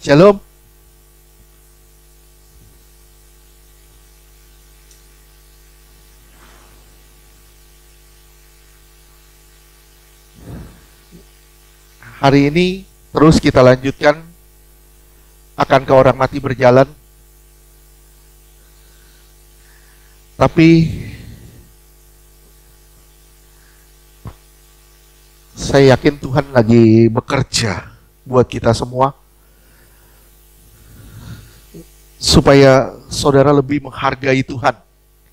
Shalom. Hari ini terus kita lanjutkan akan ke orang mati berjalan. Tapi saya yakin Tuhan lagi bekerja buat kita semua supaya saudara lebih menghargai Tuhan,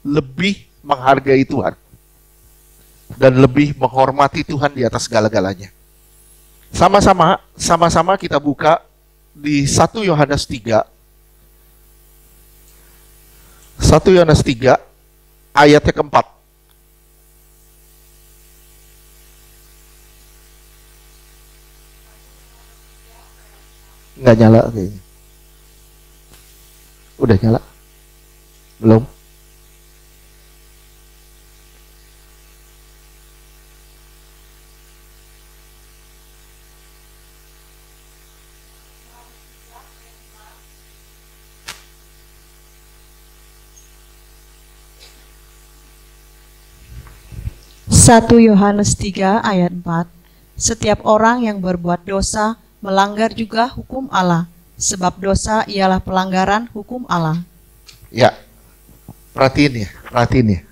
lebih menghargai Tuhan, dan lebih menghormati Tuhan di atas segala-galanya. Sama-sama kita buka di 1 Yohanes 3. 1 Yohanes 3 ayatnya keempat. Nggak nyala kayaknya. Udah nyala? Belum? Satu Yohanes 3 ayat 4. Setiap orang yang berbuat dosa melanggar juga hukum Allah, sebab dosa ialah pelanggaran hukum Allah. Ya, perhatiin ya.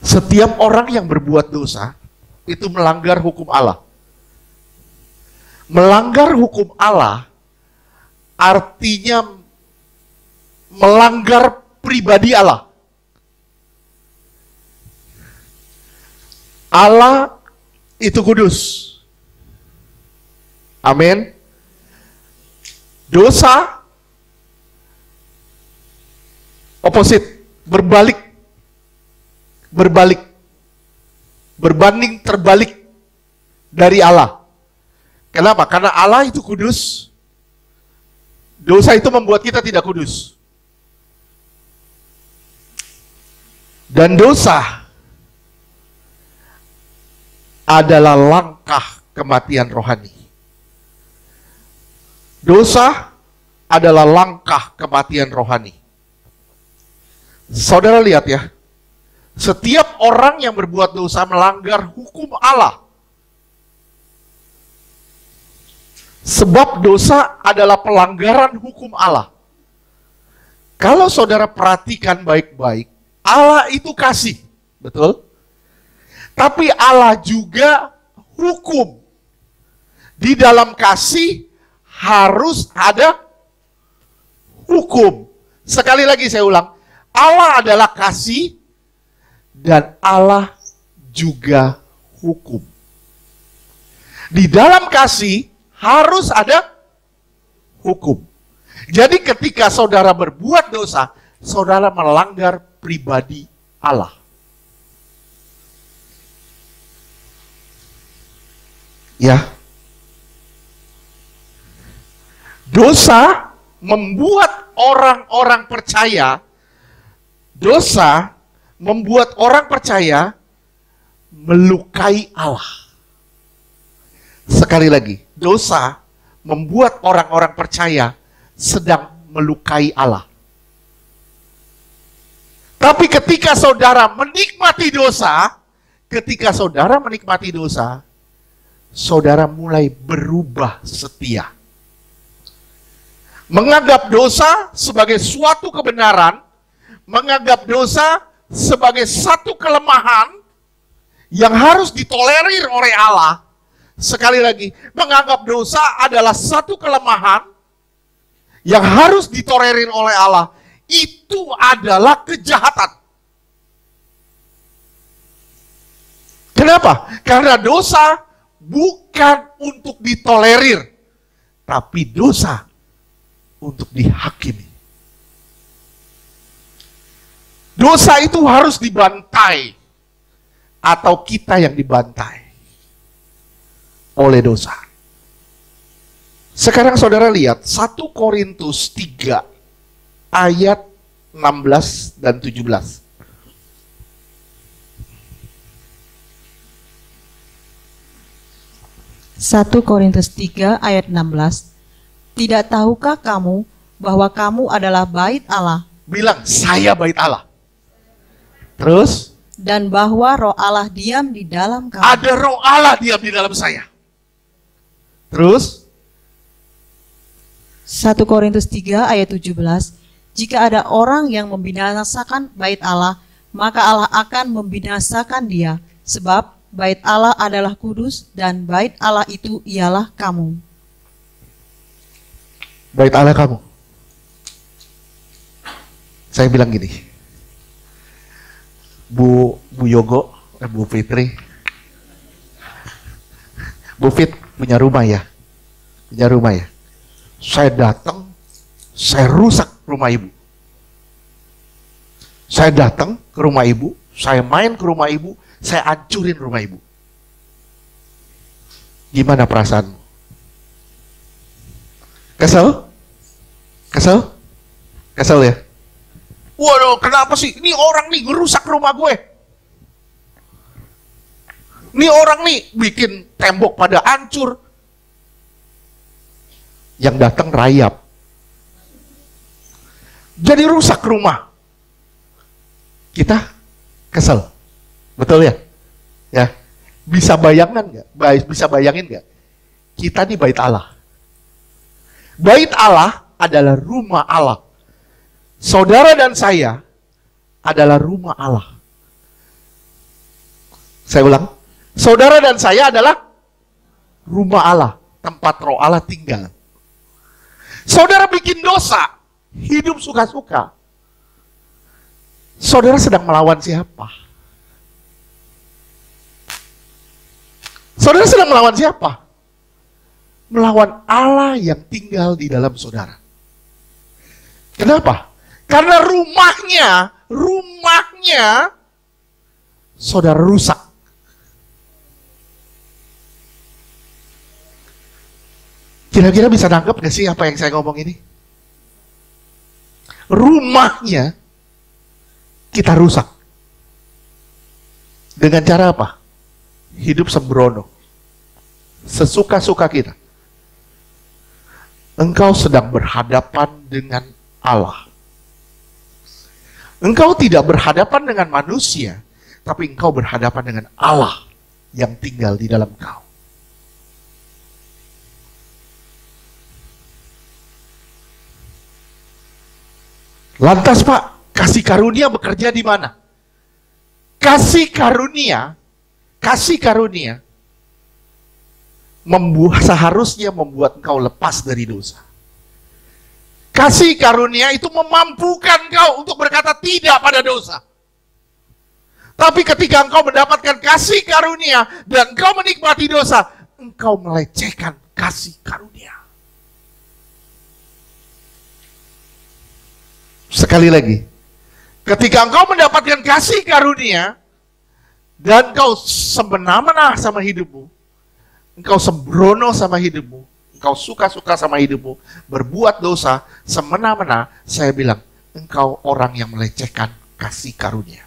Setiap orang yang berbuat dosa itu melanggar hukum Allah. Melanggar hukum Allah artinya melanggar pribadi Allah. Allah itu kudus. Amin. Dosa opposite, berbanding terbalik dari Allah. Kenapa? Karena Allah itu kudus. Dosa itu membuat kita tidak kudus. Dan dosa adalah langkah kematian rohani. Dosa adalah langkah kematian rohani. Saudara lihat ya, setiap orang yang berbuat dosa melanggar hukum Allah. Sebab dosa adalah pelanggaran hukum Allah. Kalau saudara perhatikan baik-baik, Allah itu kasih, betul? Tapi Allah juga hukum. Di dalam kasih harus ada hukum. Sekali lagi saya ulang, Allah adalah kasih dan Allah juga hukum. Di dalam kasih harus ada hukum. Jadi ketika saudara berbuat dosa, saudara melanggar pribadi Allah. Ya. Dosa membuat orang-orang percaya, melukai Allah. Sekali lagi, dosa membuat orang-orang percaya sedang melukai Allah. Tapi ketika saudara menikmati dosa, saudara mulai berubah setia. Menganggap dosa sebagai suatu kebenaran, menganggap dosa sebagai satu kelemahan yang harus ditolerir oleh Allah. Sekali lagi, menganggap dosa adalah satu kelemahan yang harus ditolerir oleh Allah. Itu adalah kejahatan. Kenapa? Karena dosa bukan untuk ditolerir, tapi dosa untuk dihakimi. Dosa itu harus dibantai, atau kita yang dibantai oleh dosa. Sekarang saudara lihat 1 Korintus 3 ayat 16 dan 17. 1 Korintus 3 ayat 16. Tidak tahukah kamu bahwa kamu adalah bait Allah? Bilang, saya bait Allah. Terus? Dan bahwa roh Allah diam di dalam kamu. Ada roh Allah diam di dalam saya. Terus? 1 Korintus 3 ayat 17. Jika ada orang yang membinasakan bait Allah, maka Allah akan membinasakan dia. Sebab bait Allah adalah kudus dan bait Allah itu ialah kamu. Bait Allah kamu. Saya bilang gini. Bu Yogo, Bu Fitri. Bu Fit punya rumah ya. Punya rumah ya. Saya datang, saya rusak rumah ibu. Saya datang ke rumah ibu, saya main ke rumah ibu, saya hancurin rumah ibu. Gimana perasaanmu? Kesel? Kesel? Kesel ya? Waduh, kenapa sih? Ini orang nih ngerusak rumah gue. Ini orang nih bikin tembok pada hancur. Yang datang rayap. Jadi rusak rumah. Kita kesel. Betul ya? Ya. Bisa bayangan nggak? Bisa bayangin nggak? Kita nih bait Allah. Bait Allah adalah rumah Allah. Saudara dan saya adalah rumah Allah. Saya ulang. Saudara dan saya adalah rumah Allah. Tempat roh Allah tinggal. Saudara bikin dosa, hidup suka-suka. Saudara sedang melawan siapa? Saudara sedang melawan siapa? Melawan Allah yang tinggal di dalam saudara. Kenapa? Karena rumahnya saudara rusak. Kira-kira bisa nangkep gak sih apa yang saya ngomong ini? Rumahnya kita rusak. Dengan cara apa? Hidup sembrono. Sesuka-suka kita. Engkau sedang berhadapan dengan Allah. Engkau tidak berhadapan dengan manusia, tapi engkau berhadapan dengan Allah yang tinggal di dalam kau. Lantas Pak, kasih karunia bekerja di mana? Kasih karunia seharusnya membuat engkau lepas dari dosa. Kasih karunia itu memampukan engkau untuk berkata tidak pada dosa. Tapi ketika engkau mendapatkan kasih karunia dan engkau menikmati dosa, engkau melecehkan kasih karunia. Sekali lagi, ketika engkau mendapatkan kasih karunia dan engkau semena-mena sama hidupmu, engkau sembrono sama hidupmu, engkau suka-suka sama hidupmu, berbuat dosa semena-mena, saya bilang, engkau orang yang melecehkan kasih karunia.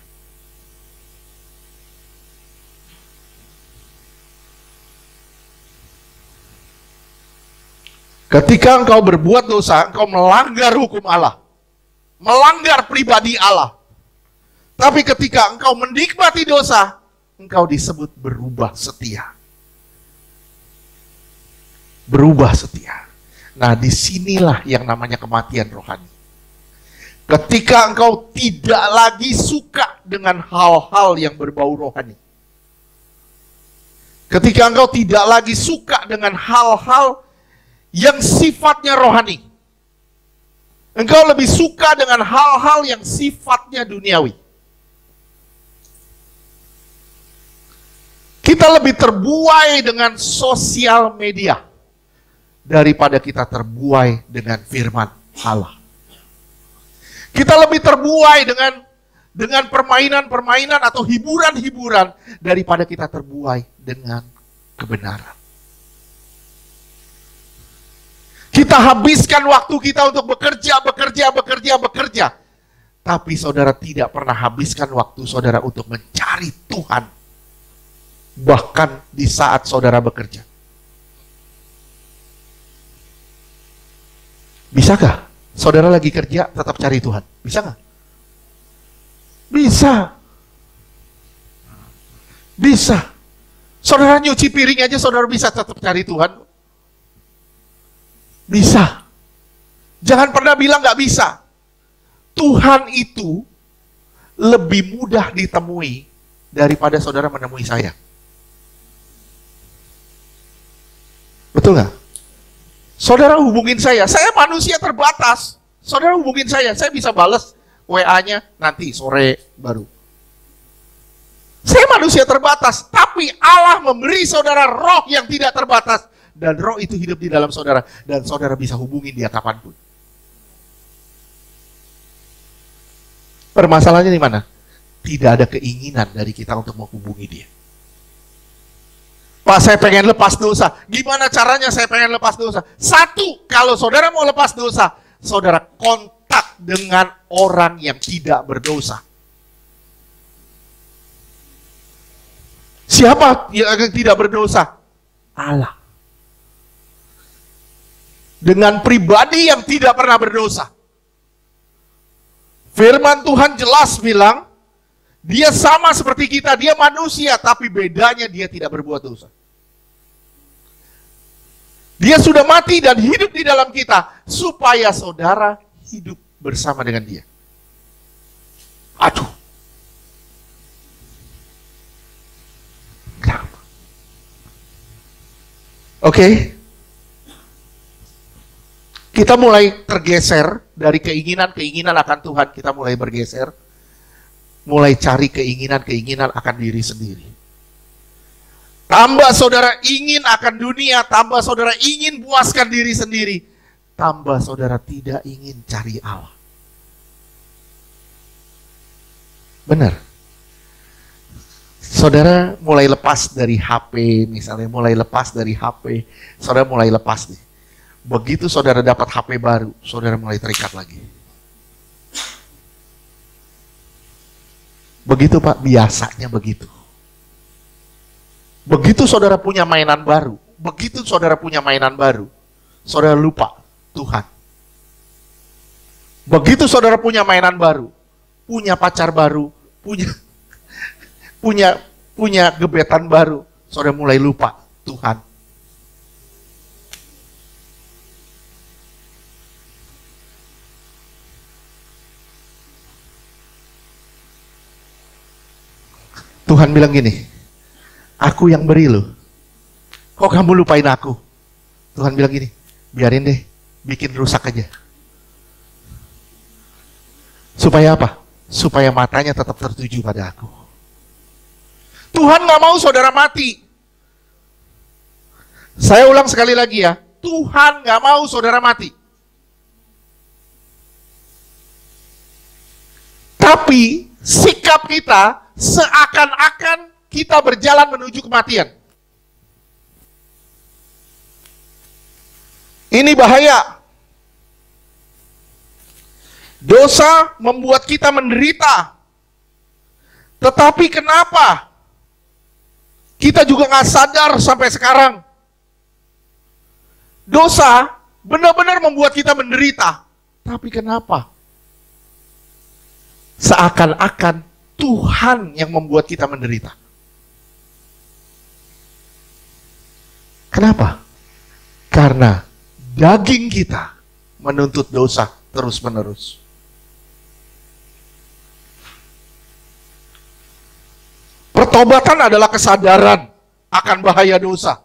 Ketika engkau berbuat dosa, engkau melanggar hukum Allah. Melanggar pribadi Allah. Tapi ketika engkau menikmati dosa, engkau disebut berubah setia. Berubah setia. Nah, disinilah yang namanya kematian rohani. Ketika engkau tidak lagi suka dengan hal-hal yang berbau rohani. Ketika engkau tidak lagi suka dengan hal-hal yang sifatnya rohani. Engkau lebih suka dengan hal-hal yang sifatnya duniawi. Kita lebih terbuai dengan sosial media daripada kita terbuai dengan firman Allah. Kita lebih terbuai dengan permainan-permainan atau hiburan-hiburan daripada kita terbuai dengan kebenaran. Kita habiskan waktu kita untuk bekerja. Tapi saudara tidak pernah habiskan waktu saudara untuk mencari Tuhan. Bahkan di saat saudara bekerja. Bisakah saudara lagi kerja tetap cari Tuhan? Bisa nggak? Bisa. Bisa. Saudara nyuci piring aja saudara bisa tetap cari Tuhan. Bisa. Jangan pernah bilang nggak bisa. Tuhan itu lebih mudah ditemui daripada saudara menemui saya. Betul nggak? Saudara hubungin saya manusia terbatas. Saudara hubungin saya bisa balas WA-nya nanti sore baru. Saya manusia terbatas, tapi Allah memberi saudara roh yang tidak terbatas. Dan roh itu hidup di dalam saudara. Dan saudara bisa hubungin dia kapanpun. Permasalahannya di mana? Tidak ada keinginan dari kita untuk menghubungi dia. Pak, saya pengen lepas dosa. Gimana caranya saya pengen lepas dosa? Satu, kalau saudara mau lepas dosa, saudara kontak dengan orang yang tidak berdosa. Siapa yang tidak berdosa? Allah. Dengan pribadi yang tidak pernah berdosa. Firman Tuhan jelas bilang, dia sama seperti kita, dia manusia, tapi bedanya dia tidak berbuat dosa. Dia sudah mati dan hidup di dalam kita, supaya saudara hidup bersama dengan dia. Aduh. Oke. Kita mulai tergeser dari keinginan-keinginan akan Tuhan, kita mulai bergeser. Mulai cari keinginan-keinginan akan diri sendiri. Tambah saudara ingin akan dunia, tambah saudara ingin puaskan diri sendiri, tambah saudara tidak ingin cari Allah. Benar. Saudara mulai lepas dari HP, misalnya mulai lepas dari HP, saudara mulai lepas nih. Begitu saudara dapat HP baru, saudara mulai terikat lagi. Begitu Pak, biasanya begitu. Begitu saudara punya mainan baru, saudara lupa Tuhan. Begitu saudara punya mainan baru, punya pacar baru, punya gebetan baru, saudara mulai lupa Tuhan. Tuhan bilang gini, aku yang beri loh. Kok kamu lupain aku? Tuhan bilang gini, biarin deh, bikin rusak aja. Supaya apa? Supaya matanya tetap tertuju pada aku. Tuhan gak mau saudara mati. Saya ulang sekali lagi ya, Tuhan gak mau saudara mati. Tapi sikap kita seakan-akan kita berjalan menuju kematian. Ini bahaya. Dosa membuat kita menderita. Tetapi kenapa kita juga nggak sadar sampai sekarang? Dosa benar-benar membuat kita menderita. Tapi kenapa? Seakan-akan Tuhan yang membuat kita menderita. Kenapa? Karena daging kita menuntut dosa terus-menerus. Pertobatan adalah kesadaran akan bahaya dosa.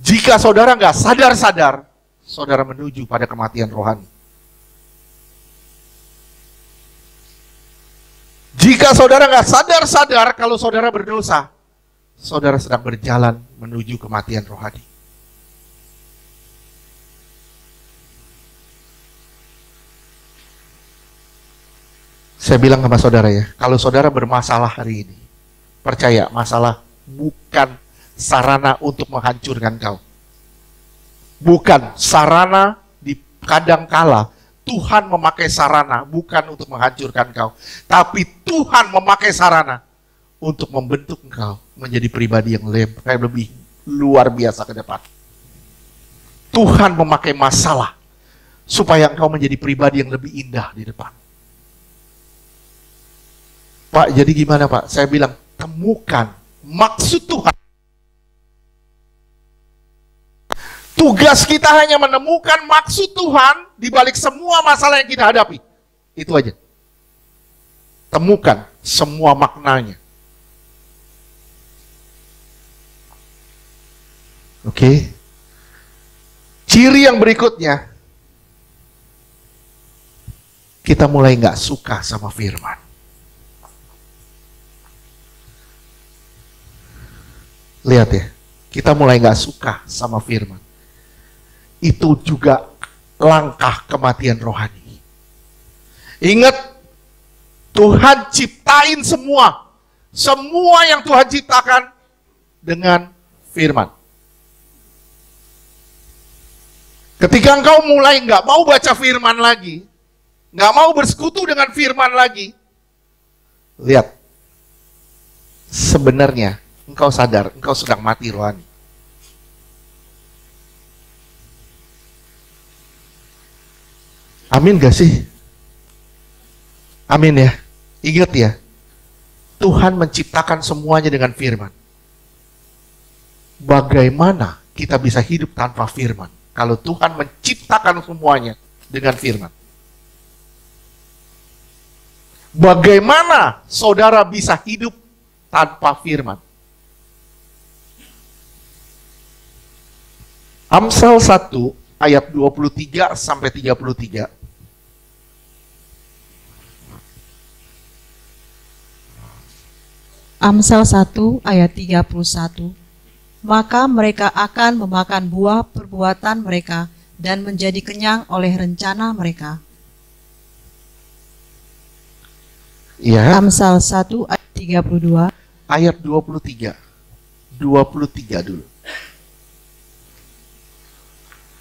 Jika saudara nggak sadar-sadar, saudara menuju pada kematian rohani. Jika saudara nggak sadar-sadar kalau saudara berdosa, saudara sedang berjalan menuju kematian rohani. Saya bilang sama saudara ya, kalau saudara bermasalah hari ini, percaya masalah bukan sarana untuk menghancurkan kau. Bukan sarana di kadang kala. Tuhan memakai sarana bukan untuk menghancurkan kau, tapi Tuhan memakai sarana untuk membentuk engkau menjadi pribadi yang lebih luar biasa ke depan. Tuhan memakai masalah supaya engkau menjadi pribadi yang lebih indah di depan. Pak, jadi gimana Pak? Saya bilang, temukan maksud Tuhan. Tugas kita hanya menemukan maksud Tuhan di balik semua masalah yang kita hadapi. Itu aja. Temukan semua maknanya. Oke. Ciri yang berikutnya, kita mulai nggak suka sama firman. Lihat ya, kita mulai nggak suka sama firman. Itu juga langkah kematian rohani. Ingat, Tuhan ciptain semua. Semua yang Tuhan ciptakan dengan firman. Ketika engkau mulai nggak mau baca firman lagi, nggak mau bersekutu dengan firman lagi, lihat, sebenarnya engkau sadar, engkau sedang mati rohani. Amin gak sih? Amin ya. Ingat ya, Tuhan menciptakan semuanya dengan firman. Bagaimana kita bisa hidup tanpa firman kalau Tuhan menciptakan semuanya dengan firman? Bagaimana saudara bisa hidup tanpa firman? Amsal 1 ayat 23 sampai 33. Amsal 1 ayat 31. Maka mereka akan memakan buah perbuatan mereka dan menjadi kenyang oleh rencana mereka. Ya. Amsal 1 ayat 32. Ayat 23. 23 dulu.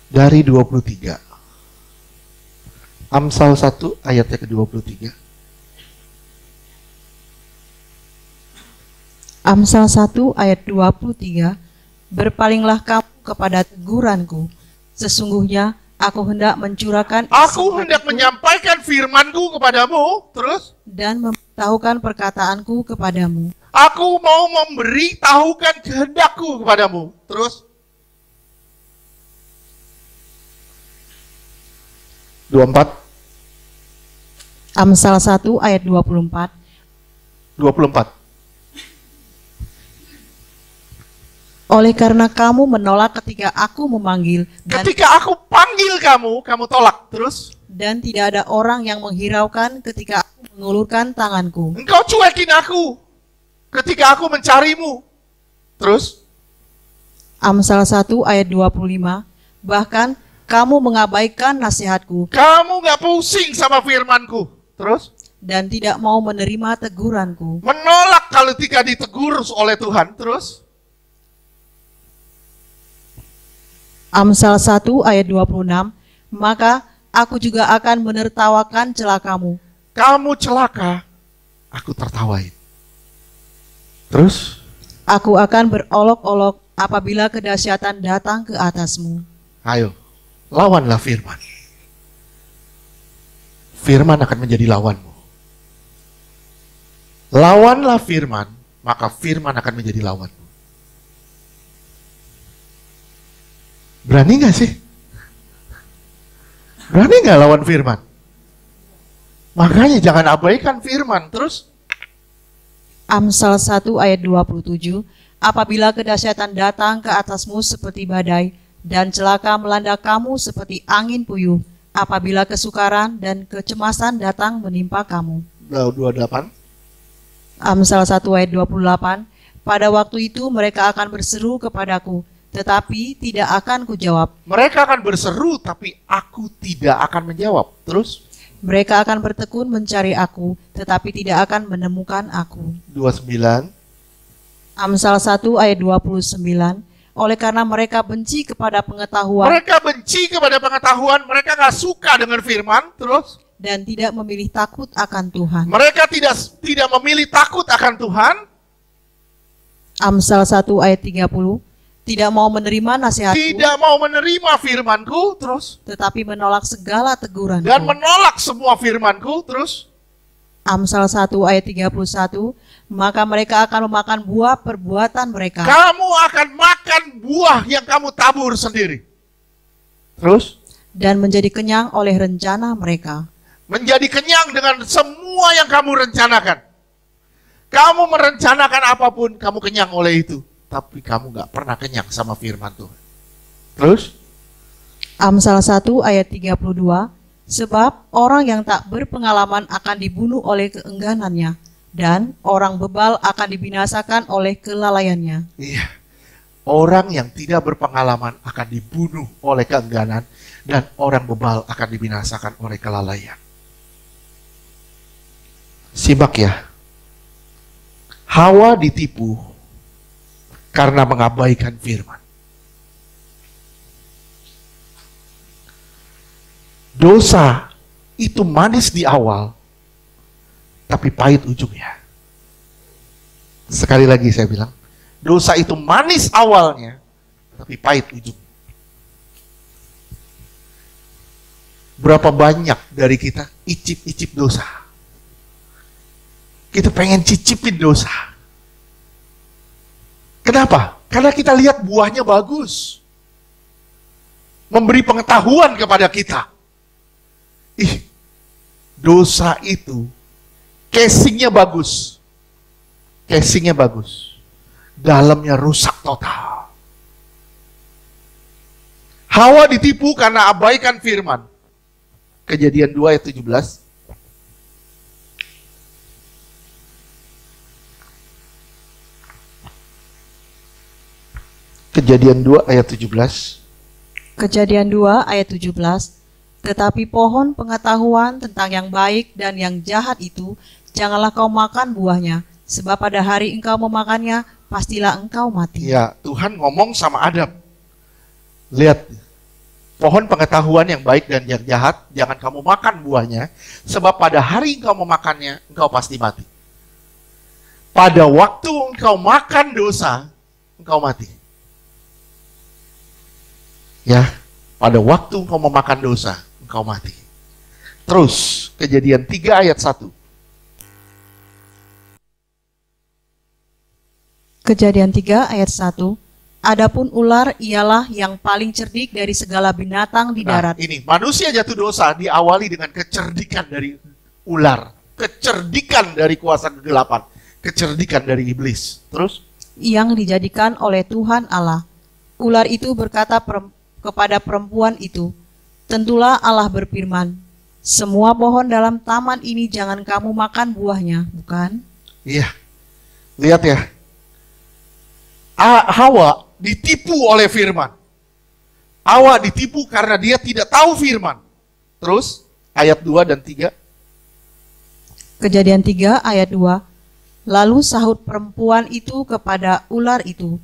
Dari 23. Amsal 1 ayatnya ke-23. Amsal 1 ayat 23. Berpalinglah kamu kepada teguranku. Sesungguhnya aku hendak mencurahkan menyampaikan firmanku kepadamu. Terus? Dan memberitahukan perkataanku kepadamu. Aku mau memberitahukan kehendakku kepadamu. Terus? 24. Amsal 1 ayat 24. 24. Oleh karena kamu menolak ketika aku memanggil, ketika aku panggil kamu, kamu tolak. Terus? Dan tidak ada orang yang menghiraukan ketika aku mengulurkan tanganku. Engkau cuekin aku ketika aku mencarimu. Terus? Amsal 1 ayat 25. Bahkan kamu mengabaikan nasihatku. Kamu gak pusing sama firmanku. Terus? Dan tidak mau menerima teguranku. Menolak kalau ketika ditegur oleh Tuhan. Terus? Amsal 1 ayat 26. Maka aku juga akan menertawakan celakamu. Kamu celaka, aku tertawain. Terus? Aku akan berolok-olok apabila kedahsyatan datang ke atasmu. Ayo, lawanlah firman. Firman akan menjadi lawanmu. Lawanlah firman, maka firman akan menjadi lawanmu. Berani gak sih? Berani gak lawan firman? Makanya jangan abaikan firman. Terus? Amsal 1 ayat 27. Apabila kedahsyatan datang ke atasmu seperti badai, dan celaka melanda kamu seperti angin puyuh, apabila kesukaran dan kecemasan datang menimpa kamu. 28. Amsal 1 ayat 28. Pada waktu itu mereka akan berseru kepadaku, tetapi tidak akan kujawab. Mereka akan berseru, tapi aku tidak akan menjawab. Terus? Mereka akan bertekun mencari aku, tetapi tidak akan menemukan aku. 29. Amsal 1 ayat 29. Oleh karena mereka benci kepada pengetahuan. Mereka benci kepada pengetahuan, mereka gak suka dengan firman. Terus? Dan tidak memilih takut akan Tuhan. Mereka tidak memilih takut akan Tuhan. Amsal 1 ayat 30. tidak mau menerima nasihatku, tidak mau menerima firman-Ku, terus, tetapi menolak segala teguranku. dan menolak semua firman-Ku, terus. Amsal 1 ayat 31, maka mereka akan memakan buah perbuatan mereka. Kamu akan makan buah yang kamu tabur sendiri. Terus? Dan menjadi kenyang oleh rencana mereka. Menjadi kenyang dengan semua yang kamu rencanakan. Kamu merencanakan apapun, kamu kenyang oleh itu. Tapi kamu gak pernah kenyang sama firman Tuhan. Terus? Amsal 1 ayat 32, sebab orang yang tak berpengalaman akan dibunuh oleh keengganannya, dan orang bebal akan dibinasakan oleh kelalaiannya. Iya. Orang yang tidak berpengalaman akan dibunuh oleh keengganan, dan orang bebal akan dibinasakan oleh kelalaian. Simak ya. Hawa ditipu karena mengabaikan firman. Dosa itu manis di awal, tapi pahit ujungnya. Sekali lagi saya bilang, dosa itu manis awalnya, tapi pahit ujungnya. Berapa banyak dari kita icip-icip dosa. Kita pengen cicipin dosa. Kenapa? Karena kita lihat buahnya bagus. Memberi pengetahuan kepada kita. Dosa itu casingnya bagus. Casingnya bagus. Dalamnya rusak total. Hawa ditipu karena abaikan firman. Kejadian 2 ayat 17. Kejadian 2 ayat 17. Kejadian 2 ayat 17. Tetapi pohon pengetahuan tentang yang baik dan yang jahat itu, janganlah kau makan buahnya, sebab pada hari engkau memakannya, pastilah engkau mati. Ya, Tuhan ngomong sama Adam. Lihat, pohon pengetahuan yang baik dan yang jahat, jangan kamu makan buahnya, sebab pada hari engkau memakannya, engkau pasti mati. Pada waktu engkau makan dosa, engkau mati. Ya, pada waktu engkau memakan dosa, engkau mati. Terus, Kejadian 3 ayat 1. Kejadian 3 ayat 1. Adapun ular ialah yang paling cerdik dari segala binatang di darat. Ini, manusia jatuh dosa diawali dengan kecerdikan dari ular. Kecerdikan dari kuasa kegelapan. Kecerdikan dari iblis. Terus? Yang dijadikan oleh Tuhan Allah. Ular itu berkata kepada perempuan itu, tentulah Allah berfirman, semua pohon dalam taman ini jangan kamu makan buahnya, bukan? Iya. Lihat ya. Hawa ditipu oleh firman. Hawa ditipu karena dia tidak tahu firman. Terus ayat 2 dan 3. Kejadian 3 ayat 2. Lalu sahut perempuan itu kepada ular itu,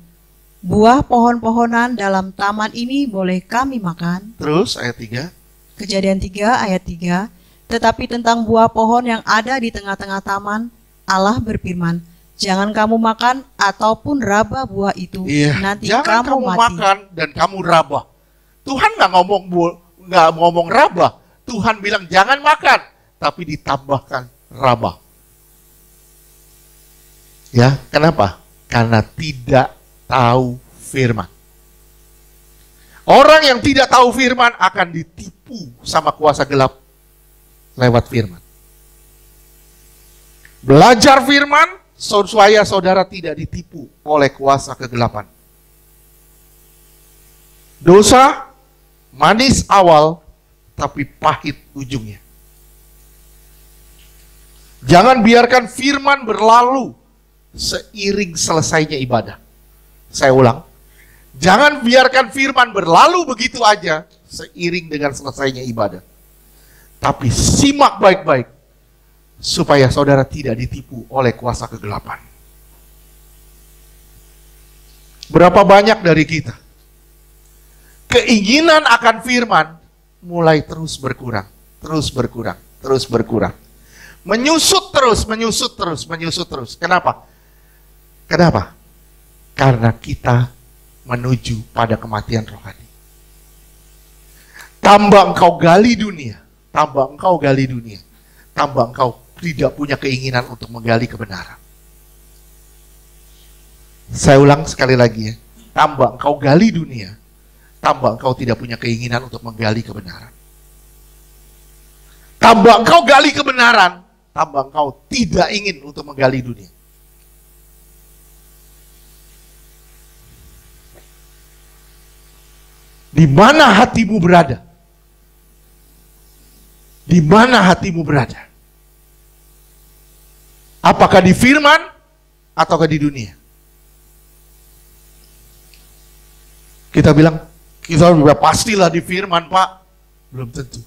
buah pohon-pohonan dalam taman ini boleh kami makan. Terus ayat 3. Kejadian 3 ayat 3. Tetapi tentang buah pohon yang ada di tengah-tengah taman, Allah berfirman, jangan kamu makan ataupun raba buah itu, nanti jangan kamu mati. makan dan kamu raba. Tuhan nggak ngomong raba. Tuhan bilang jangan makan, tapi ditambahkan raba. Ya, kenapa? Karena tidak tahu firman. Orang yang tidak tahu firman akan ditipu sama kuasa gelap lewat firman. Belajar firman supaya saudara tidak ditipu oleh kuasa kegelapan. Dosa manis awal tapi pahit ujungnya. Jangan biarkan firman berlalu seiring selesainya ibadah. Saya ulang. Jangan biarkan firman berlalu begitu aja seiring dengan selesainya ibadah. Tapi simak baik-baik supaya saudara tidak ditipu oleh kuasa kegelapan. Berapa banyak dari kita keinginan akan firman mulai terus berkurang, terus berkurang, terus berkurang. Menyusut terus, menyusut terus, menyusut terus. Kenapa? Kenapa? Karena kita menuju pada kematian rohani. Tambah engkau gali dunia, tambah engkau gali dunia, tambah engkau tidak punya keinginan untuk menggali kebenaran. Saya ulang sekali lagi ya, tambah engkau gali dunia, tambah engkau tidak punya keinginan untuk menggali kebenaran. Tambah engkau gali kebenaran, tambah engkau tidak ingin untuk menggali dunia. Di mana hatimu berada? Di mana hatimu berada? Apakah di firman ataukah di dunia? Kita bilang, kita sudah pastilah di firman, Pak. Belum tentu.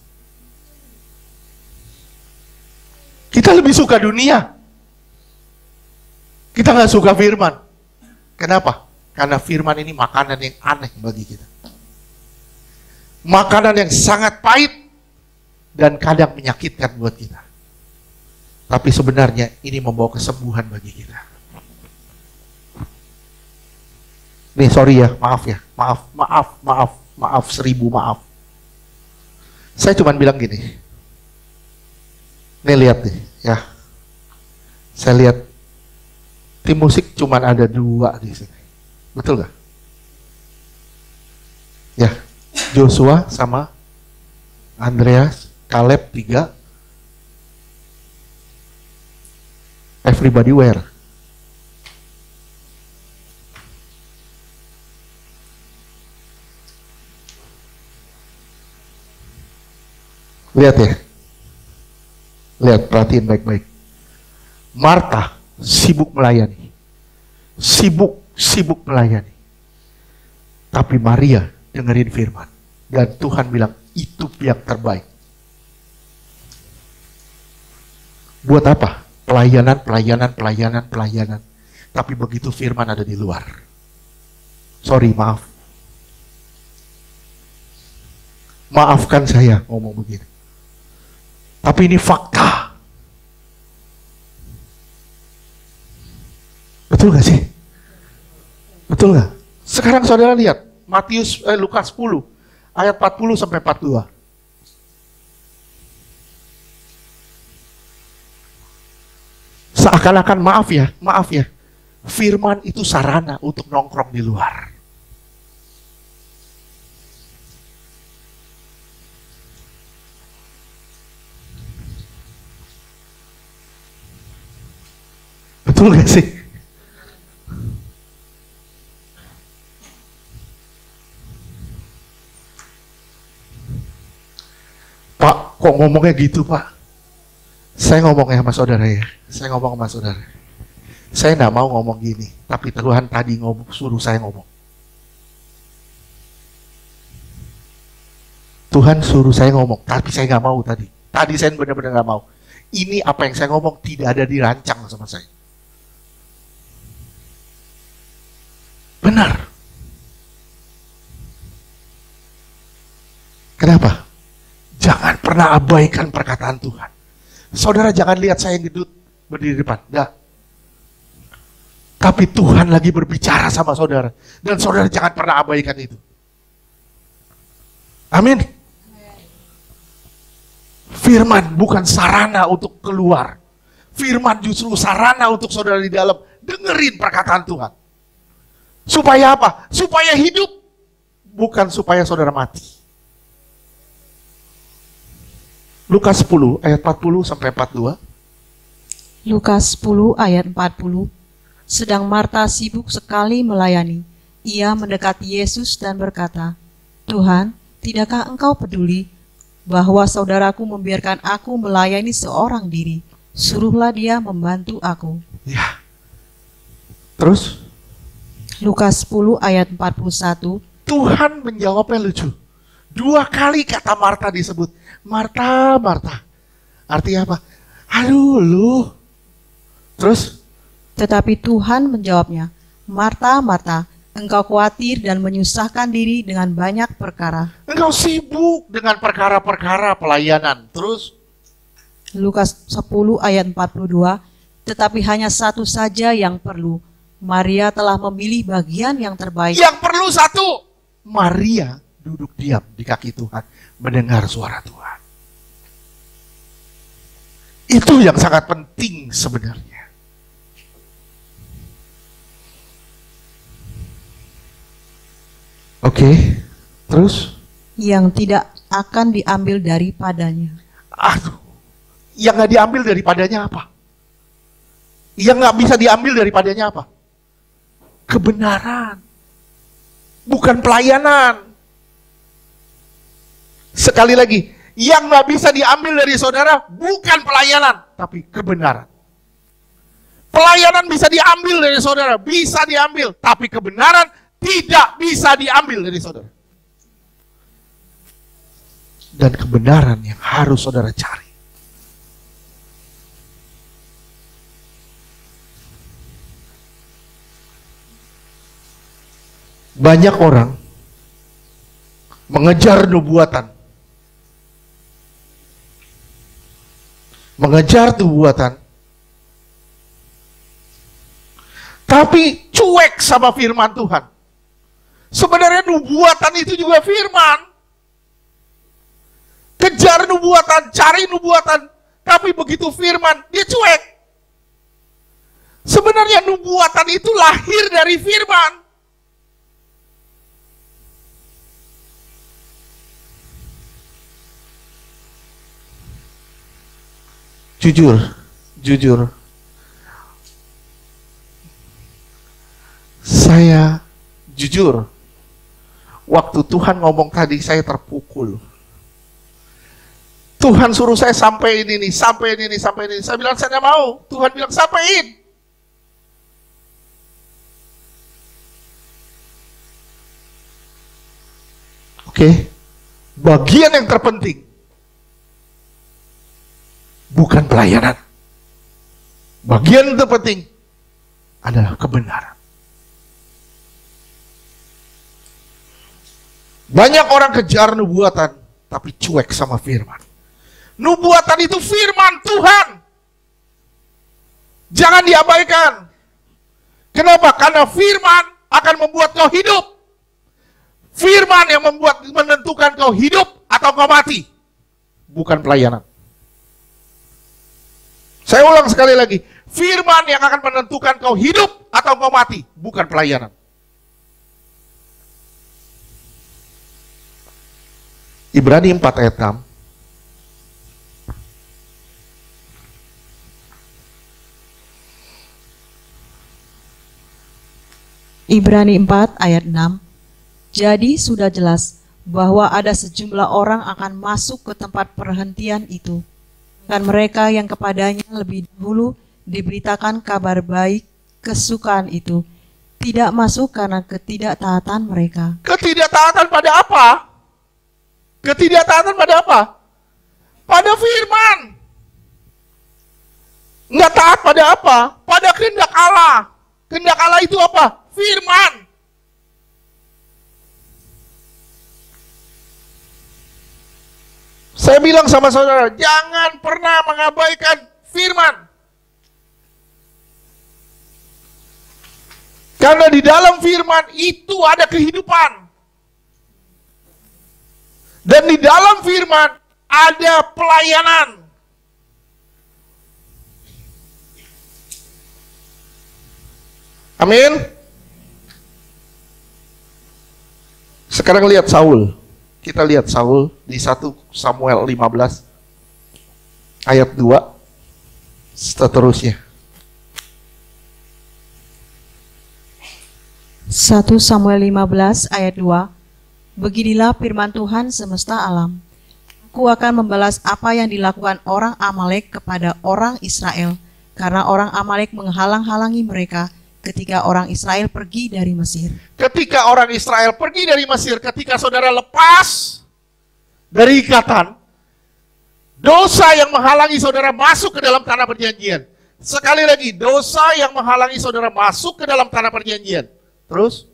Kita lebih suka dunia. Kita nggak suka firman. Kenapa? Karena firman ini makanan yang aneh bagi kita. Makanan yang sangat pahit dan kadang menyakitkan buat kita. Tapi sebenarnya ini membawa kesembuhan bagi kita. Nih sorry ya, maaf ya, maaf, 1000 maaf. Saya cuma bilang gini. Nih lihat nih ya. Saya lihat tim musik cuma ada 2 di sini. Betul gak? Ya. Joshua sama Andreas, Caleb 3, everybody where? Lihat ya, lihat, perhatiin baik-baik. Martha sibuk melayani, sibuk melayani, tapi Maria dengerin firman. Dan Tuhan bilang, itu yang terbaik. Buat apa? Pelayanan. Tapi begitu firman ada di luar. Sorry, maaf. Maafkan saya ngomong begini. Tapi ini fakta. Betul gak sih? Betul gak? Sekarang saudara lihat. Lukas 10 ayat 40 sampai 42. Seakan-akan maaf ya. Firman itu sarana untuk nongkrong di luar. Betul gak sih? Pak, kok ngomongnya gitu, Pak? Saya ngomongnya sama saudara ya. Saya ngomong sama saudara. Saya enggak mau ngomong gini, tapi Tuhan tadi suruh saya ngomong. Tuhan suruh saya ngomong, tapi saya nggak mau tadi. Tadi saya benar-benar nggak mau. Ini apa yang saya ngomong tidak ada dirancang sama saya. Benar. Kenapa? Jangan pernah abaikan perkataan Tuhan. Saudara jangan lihat saya yang gedut berdiri di depan. Enggak. Tapi Tuhan lagi berbicara sama saudara. Dan saudara jangan pernah abaikan itu. Amin. Firman bukan sarana untuk keluar. Firman justru sarana untuk saudara di dalam. Dengerin perkataan Tuhan. Supaya apa? Supaya hidup. Bukan supaya saudara mati. Lukas 10 ayat 40 sampai 42. Lukas 10 ayat 40. Sedang Marta sibuk sekali melayani. Ia mendekati Yesus dan berkata, Tuhan, tidakkah engkau peduli bahwa saudaraku membiarkan aku melayani seorang diri? Suruhlah dia membantu aku. Ya. Terus? Lukas 10 ayat 41. Tuhan menjawabnya lucu. 2 kali kata Marta disebut. Marta, Marta. Artinya apa? Aduh lu. Terus? Tetapi Tuhan menjawabnya, Marta, Marta, engkau khawatir dan menyusahkan diri dengan banyak perkara. Engkau sibuk dengan perkara-perkara pelayanan. Terus? Lukas 10 ayat 42. Tetapi hanya satu saja yang perlu. Maria telah memilih bagian yang terbaik. Yang perlu satu, Maria duduk diam di kaki Tuhan, mendengar suara Tuhan. Itu yang sangat penting sebenarnya. Oke, terus? Yang tidak akan diambil daripadanya. Aduh, yang nggak diambil daripadanya apa? Yang nggak bisa diambil daripadanya apa? Kebenaran, bukan pelayanan. Sekali lagi, yang nggak bisa diambil dari saudara bukan pelayanan, tapi kebenaran. Pelayanan bisa diambil dari saudara, bisa diambil, tapi kebenaran tidak bisa diambil dari saudara. Dan kebenaran yang harus saudara cari. Banyak orang mengejar nubuatan, tapi cuek sama firman Tuhan. Sebenarnya nubuatan itu juga firman. Kejar nubuatan, cari nubuatan, tapi begitu firman, dia cuek. Sebenarnya nubuatan itu lahir dari firman. Jujur, saya jujur, waktu Tuhan ngomong tadi saya terpukul. Tuhan suruh saya sampai ini. Saya bilang saya nggak mau. Tuhan bilang sampaiin. Oke, bagian yang terpenting bukan pelayanan. Bagian yang terpenting adalah kebenaran. Banyak orang kejar nubuatan, tapi cuek sama firman. Nubuatan itu firman Tuhan. Jangan diabaikan. Kenapa? Karena firman akan membuat kau hidup. Firman yang menentukan kau hidup atau kau mati. Bukan pelayanan. Saya ulang sekali lagi. Firman yang akan menentukan kau hidup atau kau mati. Bukan pelayanan. Ibrani 4 ayat 6. Ibrani 4 ayat 6. Jadi sudah jelas bahwa ada sejumlah orang akan masuk ke tempat perhentian itu. Dan mereka yang kepadanya lebih dahulu diberitakan kabar baik kesukaan itu tidak masuk karena ketidaktaatan mereka. Ketidaktaatan pada apa? Ketidaktaatan pada apa? Pada firman. Nggak taat pada apa? Pada kehendak Allah. Kehendak Allah itu apa? Firman. Saya bilang sama saudara, jangan pernah mengabaikan firman. Karena di dalam firman itu ada kehidupan. Dan di dalam firman ada pelayanan. Amin. Sekarang lihat Saul. Kita lihat Saul di 1 Samuel 15 ayat 2 seterusnya. 1 Samuel 15 ayat 2. Beginilah firman Tuhan semesta alam. Aku akan membalas apa yang dilakukan orang Amalek kepada orang Israel, karena orang Amalek menghalang-halangi mereka ketika orang Israel pergi dari Mesir. Ketika orang Israel pergi dari Mesir, ketika saudara lepas dari ikatan, dosa yang menghalangi saudara masuk ke dalam tanah perjanjian. Sekali lagi, dosa yang menghalangi saudara masuk ke dalam tanah perjanjian. Terus?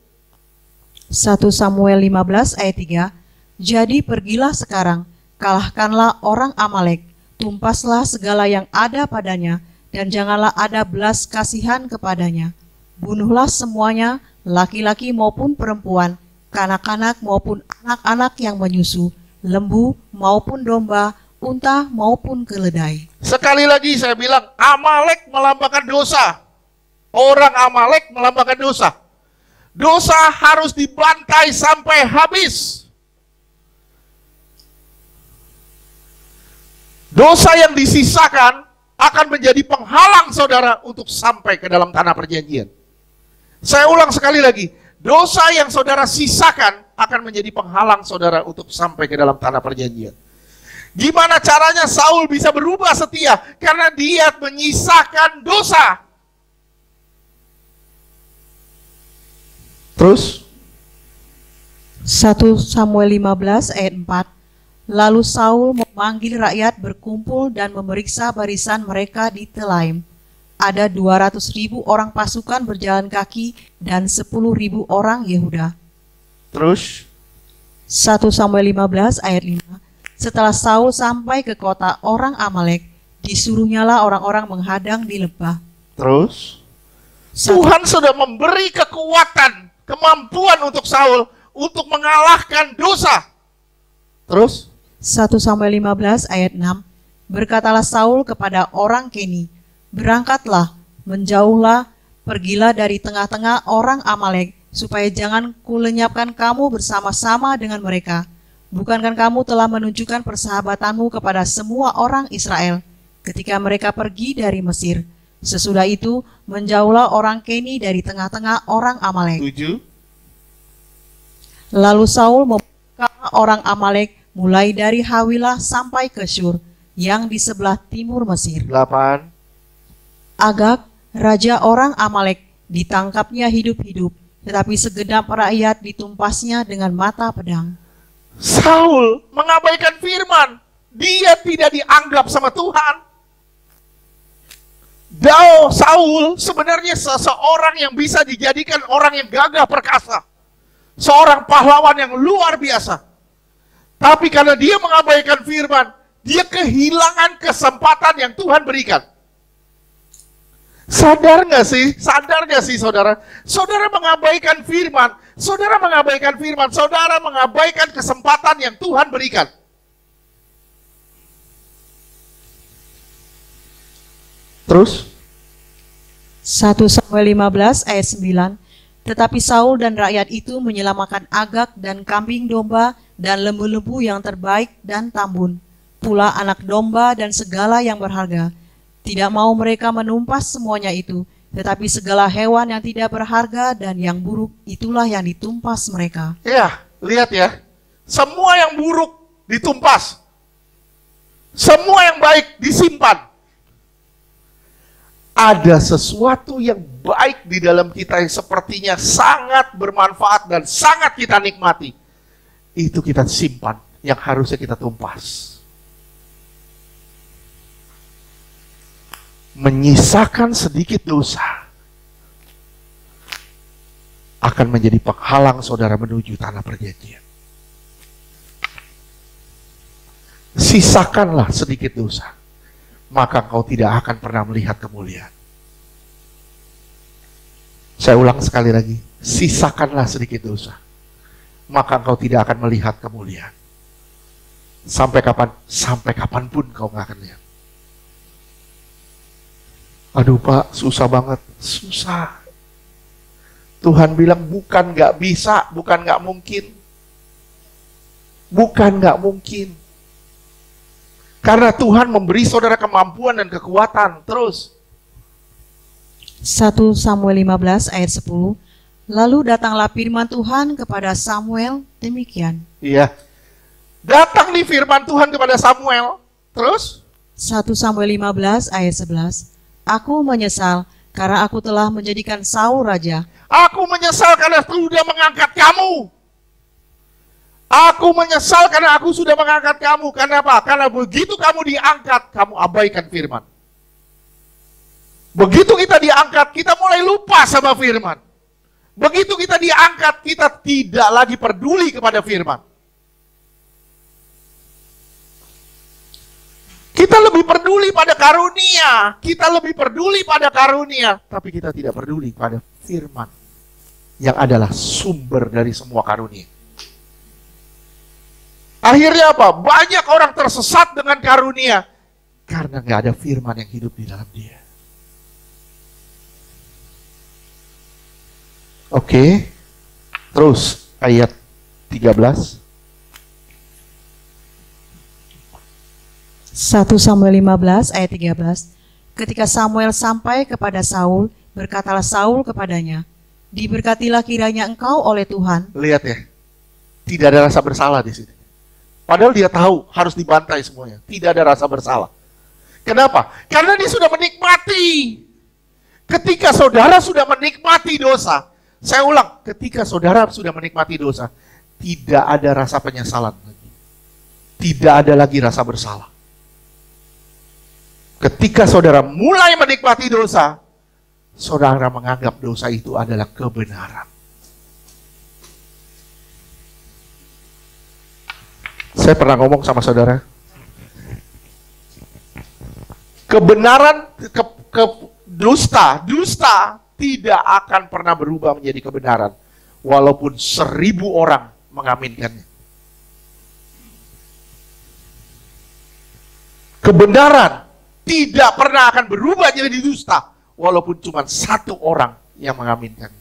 1 Samuel 15 ayat 3. Jadi pergilah sekarang, kalahkanlah orang Amalek, tumpaslah segala yang ada padanya, dan janganlah ada belas kasihan kepadanya. bunuhlah semuanya, laki-laki maupun perempuan, kanak-kanak maupun anak-anak yang menyusu, lembu maupun domba, unta maupun keledai. Sekali lagi saya bilang, Amalek melambangkan dosa. Orang Amalek melambangkan dosa. Dosa harus dibantai sampai habis. Dosa yang disisakan akan menjadi penghalang saudara untuk sampai ke dalam tanah perjanjian. Saya ulang sekali lagi, dosa yang saudara sisakan akan menjadi penghalang saudara untuk sampai ke dalam tanah perjanjian. Gimana caranya Saul bisa berubah setia? Karena dia menyisakan dosa. Terus 1 Samuel 15 ayat 4. Lalu Saul memanggil rakyat berkumpul dan memeriksa barisan mereka di Telaim. Ada 200.000 orang pasukan berjalan kaki dan 10.000 orang Yehuda. Terus 1 Samuel 15 ayat 5. Setelah Saul sampai ke kota orang Amalek, disuruhnyalah orang-orang menghadang di lembah. Terus Tuhan sudah memberi kekuatan, kemampuan untuk Saul untuk mengalahkan dosa. Terus 1 Samuel 15 ayat 6. Berkatalah Saul kepada orang Keni, berangkatlah, menjauhlah, pergilah dari tengah-tengah orang Amalek, supaya jangan kulenyapkan kamu bersama-sama dengan mereka. Bukankah kamu telah menunjukkan persahabatanmu kepada semua orang Israel ketika mereka pergi dari Mesir? Sesudah itu, menjauhlah orang Keni dari tengah-tengah orang Amalek. 7. Lalu Saul membuka orang Amalek mulai dari Hawilah sampai ke Syur, yang di sebelah timur Mesir. 8. Agag, raja orang Amalek, ditangkapnya hidup-hidup, tetapi segenap rakyat ditumpasnya dengan mata pedang. Saul mengabaikan firman. Dia tidak dianggap sama Tuhan. Saul sebenarnya seseorang yang bisa dijadikan orang yang gagah perkasa. Seorang pahlawan yang luar biasa. Tapi karena dia mengabaikan firman, dia kehilangan kesempatan yang Tuhan berikan. Sadar nggak sih? Sadar nggak sih saudara? Saudara mengabaikan firman. Saudara mengabaikan firman. Saudara mengabaikan kesempatan yang Tuhan berikan. Terus 1 Samuel 15 ayat 9. Tetapi Saul dan rakyat itu menyelamatkan Agag dan kambing domba dan lembu-lembu yang terbaik dan tambun, pula anak domba dan segala yang berharga. Tidak mau mereka menumpas semuanya itu, tetapi segala hewan yang tidak berharga dan yang buruk, itulah yang ditumpas mereka. ya, lihat ya. Semua yang buruk ditumpas. Semua yang baik disimpan. Ada sesuatu yang baik di dalam kita yang sepertinya sangat bermanfaat dan sangat kita nikmati. Itu kita simpan, yang harusnya kita tumpas. Menyisakan sedikit dosa akan menjadi penghalang saudara menuju tanah perjanjian. Sisakanlah sedikit dosa, maka engkau tidak akan pernah melihat kemuliaan. Saya ulang sekali lagi, sisakanlah sedikit dosa, maka engkau tidak akan melihat kemuliaan. Sampai kapan? Sampai kapanpun kau nggak akan lihat. Aduh Pak, susah banget. Susah. Tuhan bilang bukan nggak bisa, bukan nggak mungkin. Bukan nggak mungkin. Karena Tuhan memberi saudara kemampuan dan kekuatan. Terus 1 Samuel 15 ayat 10. Lalu datanglah firman Tuhan kepada Samuel demikian. iya. Datang nih firman Tuhan kepada Samuel. Terus 1 Samuel 15 ayat 11. Aku menyesal karena aku telah menjadikan Saul raja. aku menyesal karena sudah mengangkat kamu. Aku menyesal karena aku sudah mengangkat kamu. Karena apa? Karena begitu kamu diangkat, kamu abaikan firman. Begitu kita diangkat, kita mulai lupa sama firman. Begitu kita diangkat, kita tidak lagi peduli kepada firman. Kita lebih peduli pada karunia. Kita lebih peduli pada karunia. Tapi kita tidak peduli pada firman yang adalah sumber dari semua karunia. Akhirnya apa? Banyak orang tersesat dengan karunia karena nggak ada firman yang hidup di dalam dia. Oke, terus ayat 13. 1 Samuel 15 ayat 13. Ketika Samuel sampai kepada Saul, berkatalah Saul kepadanya, diberkatilah kiranya engkau oleh Tuhan. Lihat ya, tidak ada rasa bersalah di sini. Padahal dia tahu harus dibantai semuanya. Tidak ada rasa bersalah. Kenapa? Karena dia sudah menikmati. Ketika saudara sudah menikmati dosa, saya ulang, ketika saudara sudah menikmati dosa, tidak ada rasa penyesalan lagi. Tidak ada lagi rasa bersalah. Ketika saudara mulai menikmati dosa, saudara menganggap dosa itu adalah kebenaran. Saya pernah ngomong sama saudara, kebenaran, dusta tidak akan pernah berubah menjadi kebenaran, walaupun 1000 orang mengaminkannya. Kebenaran tidak pernah akan berubah jadi dusta, walaupun cuma 1 orang yang mengaminkan.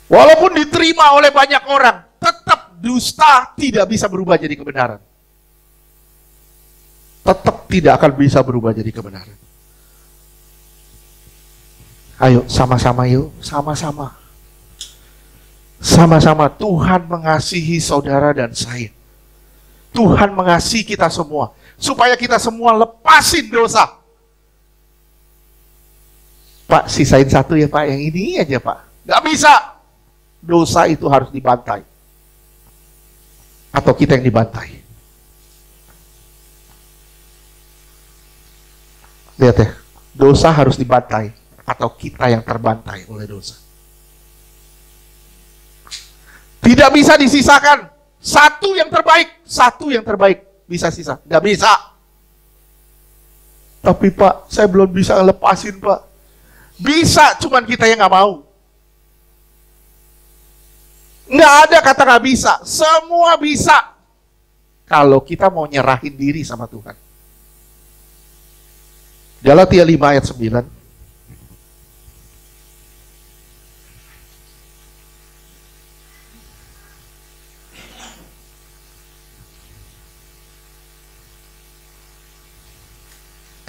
Walaupun diterima oleh banyak orang, tetap dusta tidak bisa berubah jadi kebenaran. Tetap tidak akan bisa berubah jadi kebenaran. Ayo, sama-sama yuk, sama-sama. Sama-sama, Tuhan mengasihi saudara dan saya. Tuhan mengasihi kita semua, supaya kita semua lepasin dosa. Pak, sisain 1 ya Pak, yang ini aja Pak. Gak bisa. Dosa itu harus dibantai. Atau kita yang dibantai. Lihat ya, dosa harus dibantai, atau kita yang terbantai oleh dosa. Tidak bisa disisakan. 1 yang terbaik bisa sisa. Nggak bisa. Tapi Pak, saya belum bisa lepasin Pak. Bisa, cuman kita yang nggak mau. Nggak ada kata nggak bisa. Semua bisa. Kalau kita mau nyerahin diri sama Tuhan. Galatia 5 ayat 9.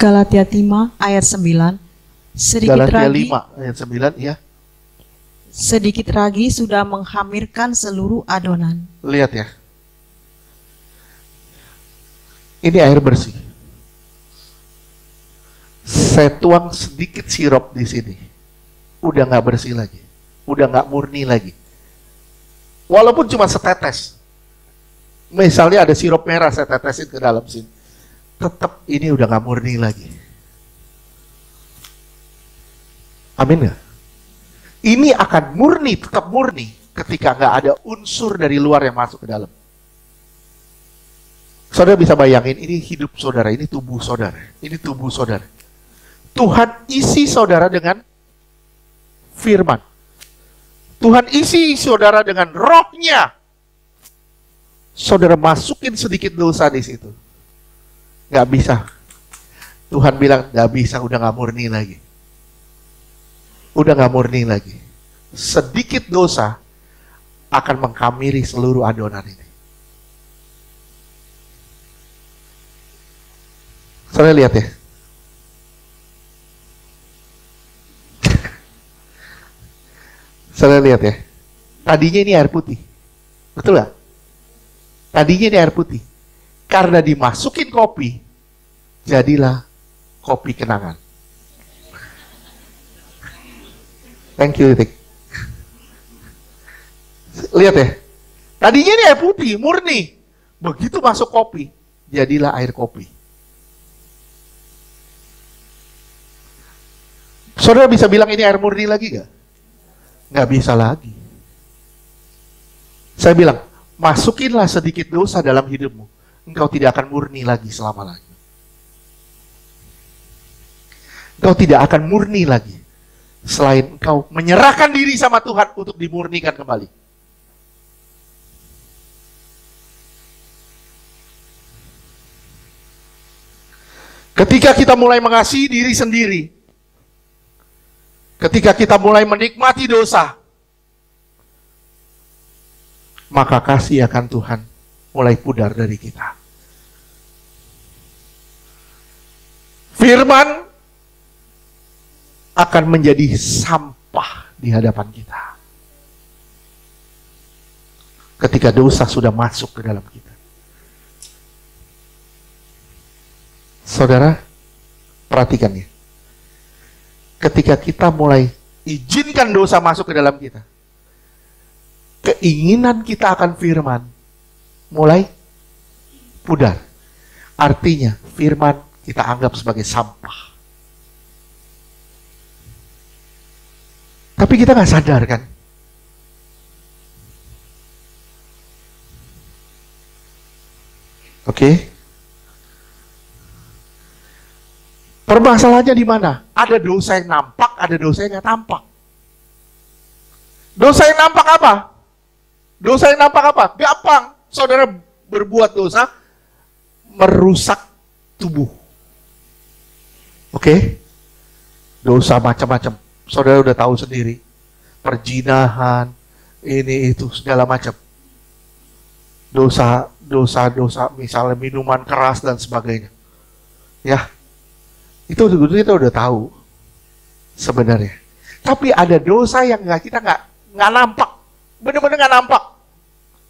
Galatia 5 ayat 9. Galatia 5 ayat 9 ya. Sedikit lagi sudah menghamirkan seluruh adonan. Lihat ya. Ini air bersih. Saya tuang sedikit sirup di sini. Udah nggak bersih lagi. Udah nggak murni lagi. Walaupun cuma setetes. Misalnya ada sirup merah saya tetesin ke dalam sini. Tetap ini udah gak murni lagi. Amin gak? Ini akan murni, tetap murni ketika gak ada unsur dari luar yang masuk ke dalam. Saudara bisa bayangin, ini hidup saudara, ini tubuh saudara. Ini tubuh saudara. Tuhan isi saudara dengan firman. Tuhan isi saudara dengan rohnya. Saudara masukin sedikit dosa di situ. Gak bisa. Tuhan bilang gak bisa, udah gak murni lagi. Udah gak murni lagi. Sedikit dosa akan menghamiri seluruh adonan ini. Saudara lihat ya. Saudara lihat ya. Tadinya ini air putih. Betul gak? Tadinya ini air putih. Karena dimasukin kopi, jadilah kopi kenangan. Thank you, Tik. Lihat ya. Tadinya ini air putih, murni. Begitu masuk kopi, jadilah air kopi. Saudara bisa bilang ini air murni lagi gak? Nggak bisa lagi. Saya bilang, masukinlah sedikit dosa dalam hidupmu. Engkau tidak akan murni lagi selama-lamanya. Engkau tidak akan murni lagi selain engkau menyerahkan diri sama Tuhan untuk dimurnikan kembali. Ketika kita mulai mengasihi diri sendiri, ketika kita mulai menikmati dosa, maka kasih akan Tuhan mulai pudar dari kita. Firman akan menjadi sampah di hadapan kita ketika dosa sudah masuk ke dalam kita. Saudara, perhatikan ya. Ketika kita mulai izinkan dosa masuk ke dalam kita, keinginan kita akan firman mulai pudar. Artinya, firman kita anggap sebagai sampah. Tapi kita nggak sadar kan? Oke. Permasalahannya di mana? Ada dosa yang nampak, ada dosa yang nggak tampak. Dosa yang nampak apa? Dosa yang nampak apa? Gampang. Saudara berbuat dosa, merusak tubuh. Oke? Dosa macam-macam. Saudara udah tahu sendiri. Perjinahan, ini itu segala macam. Dosa, misalnya minuman keras dan sebagainya. Ya. Itu kita udah tahu sebenarnya. Tapi ada dosa yang kita nggak nampak, benar-benar nggak nampak.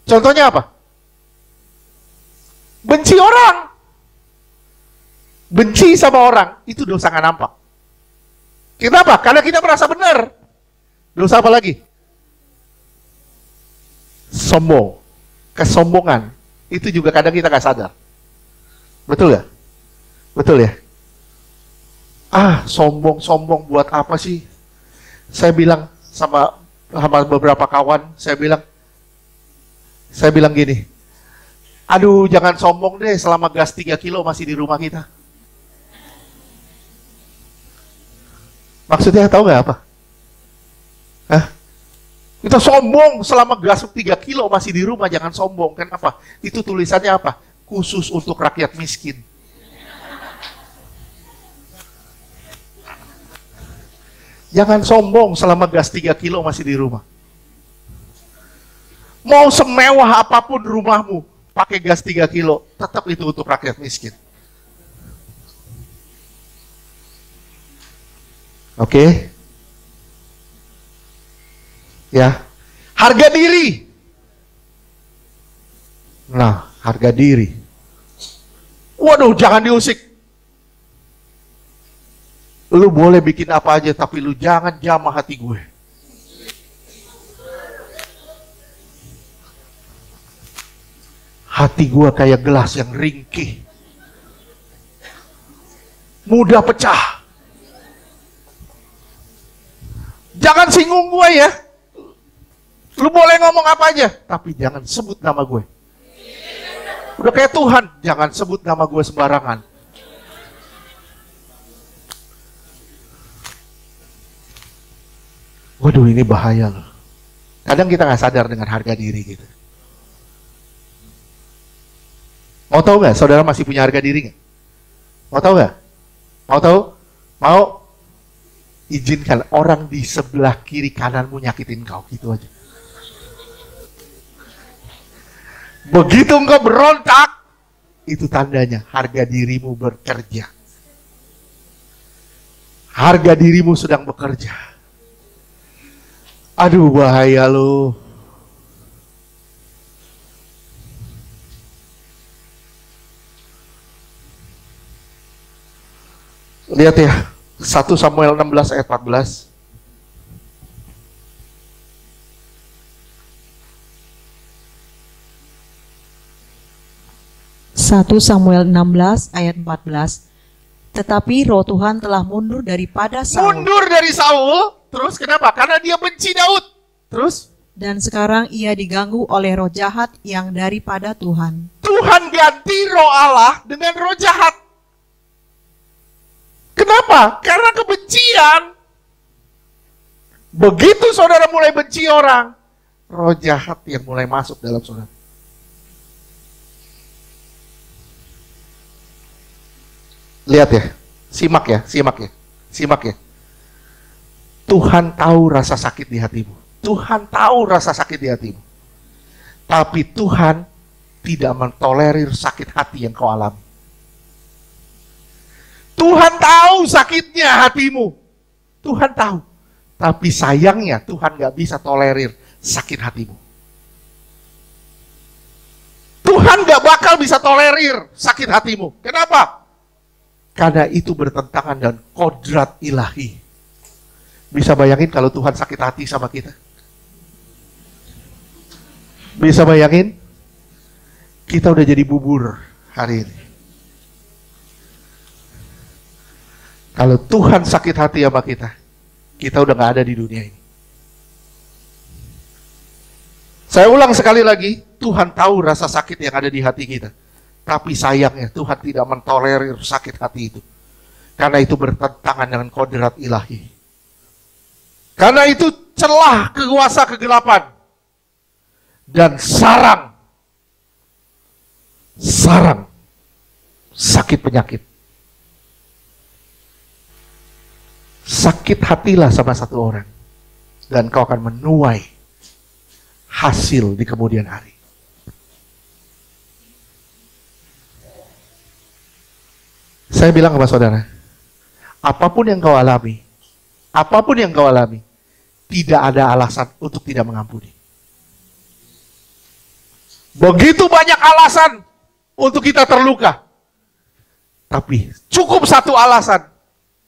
Contohnya apa? Benci orang, benci sama orang, itu dosa nggak nampak. Kenapa? Karena kita merasa benar. Dosa apa lagi? Sombong, kesombongan, itu juga kadang kita nggak sadar. Betul ya? Betul ya? Sombong buat apa sih? Saya bilang sama beberapa kawan, saya bilang gini, aduh jangan sombong deh selama gas 3 kilo masih di rumah kita. Maksudnya tahu nggak apa? Kita sombong selama gas 3 kilo masih di rumah, jangan sombong. Kenapa? Itu tulisannya apa? Khusus untuk rakyat miskin. Jangan sombong selama gas 3 kilo masih di rumah. Mau semewah apapun rumahmu, pakai gas 3 kilo, tetap itu untuk rakyat miskin. Oke? Ya. Harga diri. Nah, harga diri. Waduh, jangan diusik. Lu boleh bikin apa aja, tapi lu jangan jamah hati gue. Hati gue kayak gelas yang ringkih, mudah pecah. Jangan singgung gue ya. Lu boleh ngomong apa aja, tapi jangan sebut nama gue. Udah kayak Tuhan, jangan sebut nama gue sembarangan. Waduh, ini bahaya loh. Kadang kita nggak sadar dengan harga diri gitu. Mau tahu nggak, saudara masih punya harga diri nggak? Mau tahu nggak? Mau tahu? Mau? Izinkan orang di sebelah kiri kananmu nyakitin kau, gitu aja. Begitu engkau berontak, itu tandanya harga dirimu bekerja. Harga dirimu sedang bekerja. Aduh, bahaya loh. Lihat ya, 1 Samuel 16 ayat 14. Samuel 16 ayat 14. Tetapi roh Tuhan telah mundur daripada Saul. Mundur dari Saul. Terus kenapa? Karena dia benci Daud. Terus? Dan sekarang ia diganggu oleh roh jahat yang daripada Tuhan. Tuhan ganti roh Allah dengan roh jahat. Kenapa? Karena kebencian. Begitu saudara mulai benci orang, roh jahat yang mulai masuk dalam saudara. Lihat ya, simak ya, simak ya, simak ya. Tuhan tahu rasa sakit di hatimu. Tuhan tahu rasa sakit di hatimu. Tapi Tuhan tidak mentolerir sakit hati yang kau alami. Tuhan tahu sakitnya hatimu. Tuhan tahu. Tapi sayangnya Tuhan gak bisa tolerir sakit hatimu. Tuhan gak bakal bisa tolerir sakit hatimu. Kenapa? Karena itu bertentangan dengan kodrat ilahi. Bisa bayangin kalau Tuhan sakit hati sama kita? Bisa bayangin? Kita udah jadi bubur hari ini. Kalau Tuhan sakit hati sama kita udah gak ada di dunia ini. Saya ulang sekali lagi, Tuhan tahu rasa sakit yang ada di hati kita. Tapi sayangnya Tuhan tidak mentolerir sakit hati itu. Karena itu bertentangan dengan kodrat ilahi. Karena itu celah kuasa kegelapan. Dan sarang sakit penyakit. Sakit hatilah sama satu orang. Dan kau akan menuai hasil di kemudian hari. Saya bilang kepada saudara, apapun yang kau alami, tidak ada alasan untuk tidak mengampuni. Begitu banyak alasan untuk kita terluka. Tapi cukup satu alasan,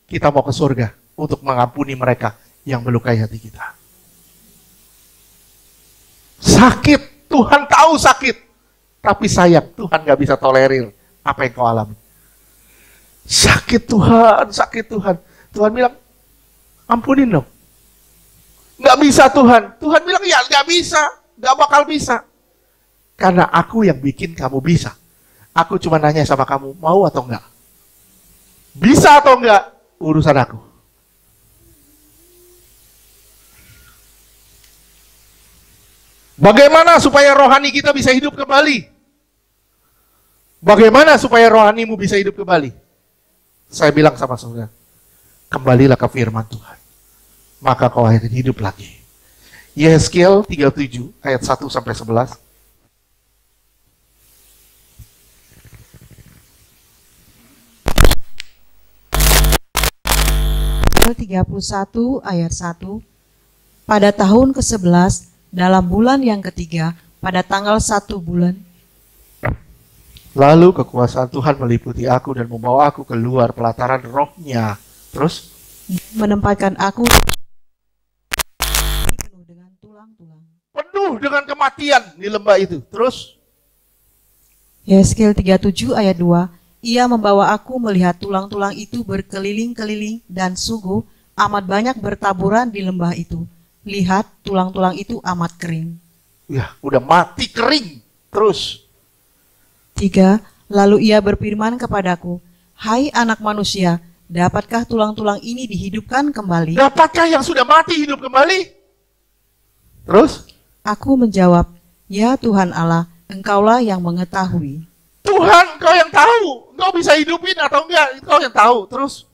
kita mau ke surga untuk mengampuni mereka yang melukai hati kita. Sakit, Tuhan tahu sakit. Tapi sayang, Tuhan gak bisa tolerir apa yang kau alami. Sakit Tuhan. Tuhan bilang, ampunin dong. Gak bisa Tuhan. Tuhan bilang, ya gak bisa. Gak bakal bisa. Karena aku yang bikin kamu bisa. Aku cuma nanya sama kamu, mau atau enggak? Bisa atau enggak? Urusan aku. Bagaimana supaya rohani kita bisa hidup kembali? Bagaimana supaya rohanimu bisa hidup kembali? Saya bilang sama saudara, kembalilah ke firman Tuhan. Maka kau akan hidup lagi. Yehezkiel 37 ayat 1 sampai 11. Yehezkiel 31 ayat 1. Pada tahun ke-11 dalam bulan yang ketiga, pada tanggal 1 bulan, lalu kekuasaan Tuhan meliputi aku dan membawa aku keluar pelataran rohnya. Terus? Menempatkan aku penuh dengan tulang-tulang. Penuh dengan kematian di lembah itu. Terus? Yehezkiel 37 ayat 2. Ia membawa aku melihat tulang-tulang itu berkeliling-keliling dan sungguh amat banyak bertaburan di lembah itu. Lihat, tulang-tulang itu amat kering. Ya, udah mati kering. Terus? 3. Lalu ia berfirman kepadaku, hai anak manusia, dapatkah tulang-tulang ini dihidupkan kembali? Dapatkah yang sudah mati hidup kembali? Terus? Aku menjawab, ya Tuhan Allah, engkaulah yang mengetahui. Tuhan, engkau yang tahu. Engkau bisa hidupin atau enggak, engkau yang tahu. Terus?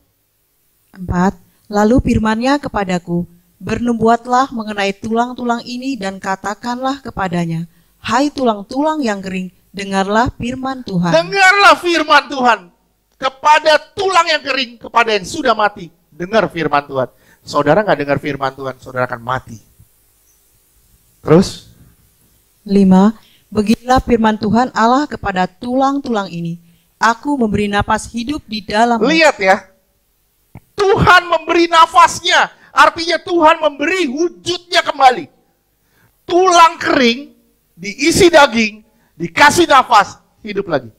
4. Lalu firman-Nya kepadaku, bernubuatlah mengenai tulang-tulang ini dan katakanlah kepadanya, hai tulang-tulang yang kering, dengarlah firman Tuhan. Dengarlah firman Tuhan. Kepada tulang yang kering, kepada yang sudah mati. Dengar firman Tuhan. Saudara nggak dengar firman Tuhan, saudara akan mati. Terus? 5. Beginilah firman Tuhan Allah kepada tulang-tulang ini. Aku memberi napas hidup di dalam. Lihat ya. Tuhan memberi nafasnya. Artinya Tuhan memberi wujudnya kembali. Tulang kering, diisi daging, dikasih nafas, hidup lagi.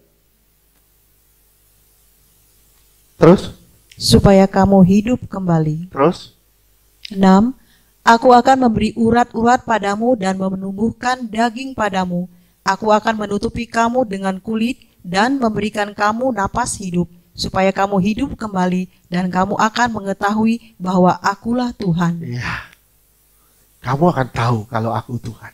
Terus? Supaya kamu hidup kembali. Terus? 6. Aku akan memberi urat-urat padamu dan menumbuhkan daging padamu. Aku akan menutupi kamu dengan kulit dan memberikan kamu napas hidup. supaya kamu hidup kembali dan kamu akan mengetahui bahwa akulah Tuhan. Ya, kamu akan tahu kalau aku Tuhan.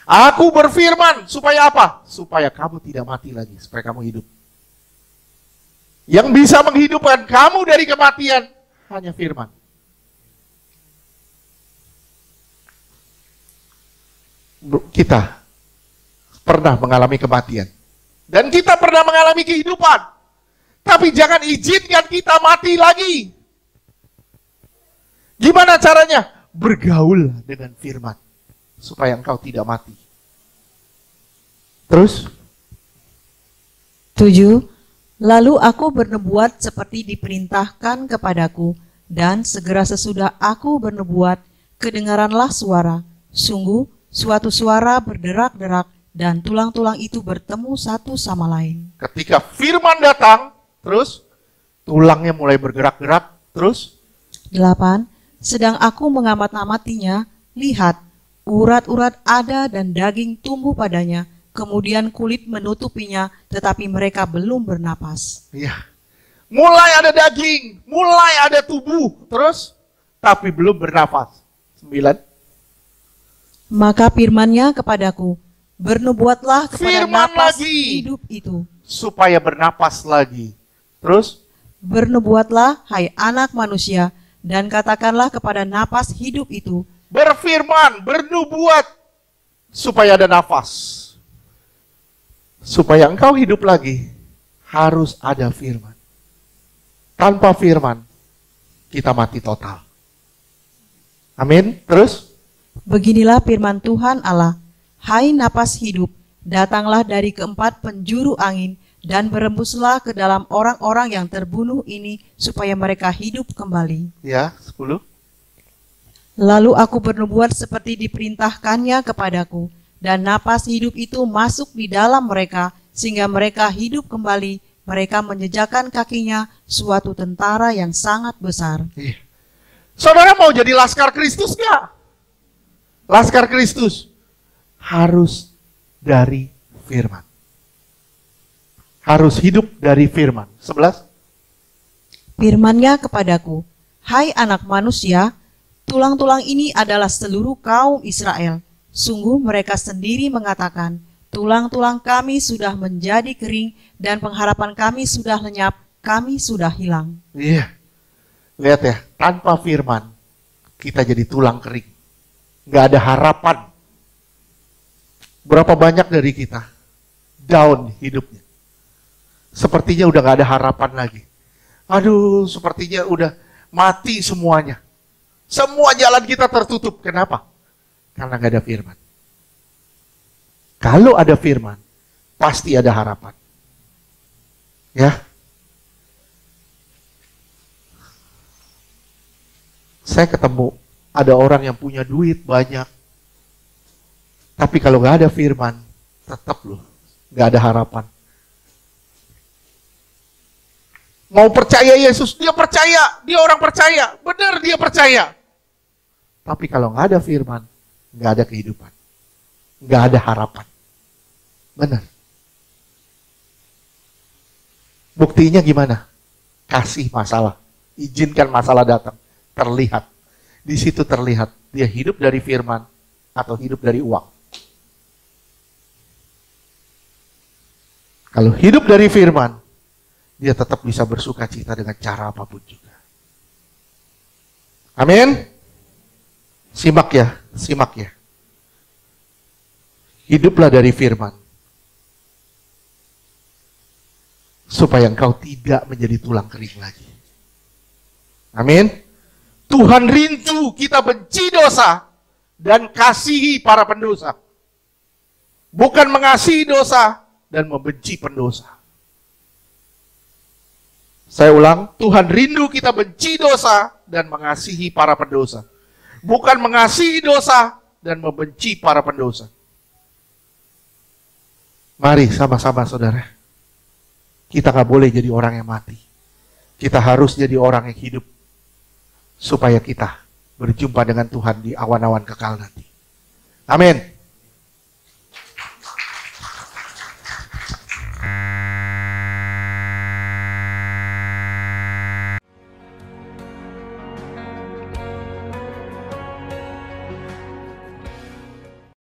Aku berfirman supaya apa? Supaya kamu tidak mati lagi, supaya kamu hidup. Yang bisa menghidupkan kamu dari kematian hanya firman. Kita pernah mengalami kematian. Dan kita pernah mengalami kehidupan. Tapi jangan izinkan kita mati lagi. Gimana caranya? Bergaul dengan firman. Supaya engkau tidak mati. Terus? 7. Lalu aku bernubuat seperti diperintahkan kepadaku, dan segera sesudah aku bernubuat, kedengaranlah suara. Sungguh, suatu suara berderak-derak, dan tulang-tulang itu bertemu satu sama lain. Ketika firman datang, terus tulangnya mulai bergerak-gerak, terus? 8. Sedang aku mengamat-amatinya, lihat, urat-urat ada dan daging tumbuh padanya, kemudian kulit menutupinya, tetapi mereka belum bernapas. Iya. Mulai ada daging, mulai ada tubuh, terus tapi belum bernafas. 9. Maka firman-Nya kepadaku, bernubuatlah kepada Firman napas lagi. hidup itu. Supaya bernapas lagi. Terus? Bernubuatlah, hai anak manusia, dan katakanlah kepada napas hidup itu. Berfirman, bernubuat supaya ada nafas. Supaya engkau hidup lagi, harus ada firman. Tanpa firman, kita mati total. Amin. Terus? Beginilah firman Tuhan Allah, hai napas hidup, datanglah dari keempat penjuru angin, dan berembuslah ke dalam orang-orang yang terbunuh ini, supaya mereka hidup kembali. Ya, 10. Lalu aku bernubuat seperti diperintahkannya kepadaku, dan napas hidup itu masuk di dalam mereka, sehingga mereka hidup kembali. Mereka menjejakkan kakinya suatu tentara yang sangat besar. Iya. Saudara mau jadi laskar Kristus gak? Laskar Kristus harus dari firman. Harus hidup dari firman. 11. Firman-Nya kepadaku, hai anak manusia, tulang-tulang ini adalah seluruh kaum Israel. Sungguh mereka sendiri mengatakan, tulang-tulang kami sudah menjadi kering dan pengharapan kami sudah lenyap, kami sudah hilang. Iya. Lihat ya, tanpa firman kita jadi tulang kering. Nggak ada harapan. Berapa banyak dari kita down hidupnya. Sepertinya udah nggak ada harapan lagi. Aduh, sepertinya udah mati semuanya. Semua jalan kita tertutup. Kenapa? Karena nggak ada firman. Kalau ada firman, pasti ada harapan. Ya. Saya ketemu ada orang yang punya duit banyak. Tapi kalau nggak ada firman, tetap loh, nggak ada harapan. Mau percaya Yesus, dia percaya, dia orang percaya, benar dia percaya. Tapi kalau nggak ada firman, nggak ada kehidupan, nggak ada harapan. Benar. Buktinya gimana? Kasih masalah, izinkan masalah datang, terlihat. Di situ terlihat dia hidup dari firman atau hidup dari uang. Kalau hidup dari firman, dia tetap bisa bersuka cita dengan cara apapun juga. Amin. Simak ya, simak ya. Hiduplah dari firman. Supaya engkau tidak menjadi tulang kering lagi. Amin. Tuhan rindu kita benci dosa dan kasihi para pendosa. Bukan mengasihi dosa dan membenci pendosa. Saya ulang, Tuhan rindu kita benci dosa dan mengasihi para pendosa. Bukan mengasihi dosa dan membenci para pendosa. Mari sama-sama saudara. Kita gak boleh jadi orang yang mati. Kita harus jadi orang yang hidup. Supaya kita berjumpa dengan Tuhan di awan-awan kekal nanti. Amin.